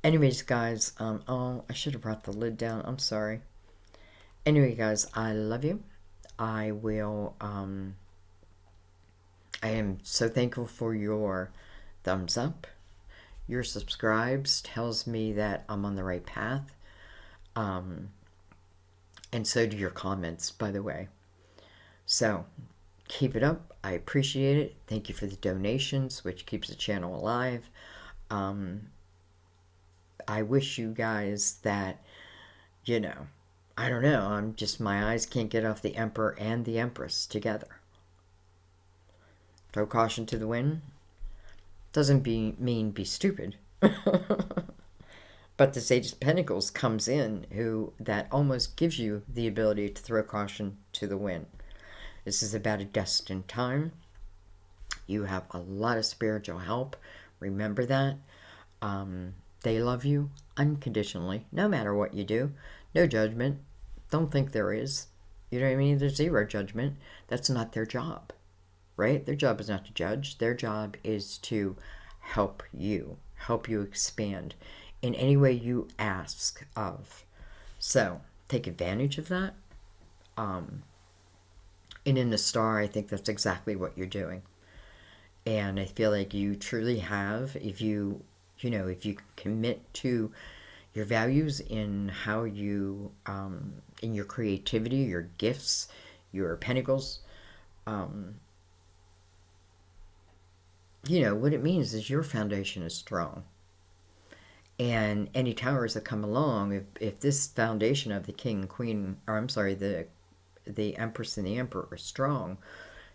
Anyways, guys, I should have brought the lid down. I'm sorry. Anyway, guys, I love you. I am so thankful for your thumbs up. Your subscribes tells me that I'm on the right path. And so do your comments, by the way. So, keep it up. I appreciate it. Thank you for the donations, which keeps the channel alive. I wish you guys that, I don't know, my eyes can't get off the Emperor and the Empress together. Throw caution to the wind. Doesn't mean be stupid. But the Sage of Pentacles comes in, who that almost gives you the ability to throw caution to the wind. This is about a destined time. You have a lot of spiritual help. Remember that. They love you unconditionally, no matter what you do. No judgment. Don't think there is. You know what I mean? There's zero judgment. That's not their job, right? Their job is not to judge. Their job is to help you expand in any way you ask of. So take advantage of that. And in the star, I think that's exactly what you're doing. And I feel like you truly have, if you commit to your values in how you, in your creativity, your gifts, your pentacles, what it means is your foundation is strong. And any towers that come along, if this foundation of the king and queen, or I'm sorry, the empress and the emperor are strong,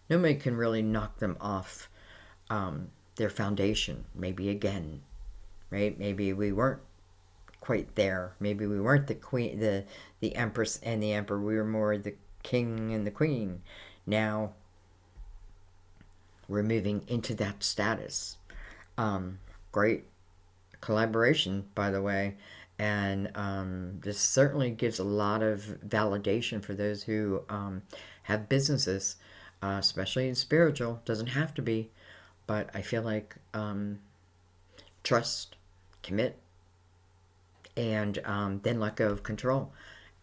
nobody can really knock them off their foundation. Maybe again, right? Maybe we weren't quite there. Maybe we weren't the queen, the empress and the emperor. We were more the king and the queen. Now we're moving into that status. Great collaboration, by the way, and this certainly gives a lot of validation for those who have businesses, especially in spiritual. Doesn't have to be, but I feel like trust, commit, and then let go of control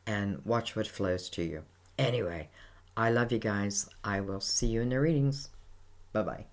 and watch what flows to you. Anyway, I love you guys. I will see you in the readings. Bye-bye.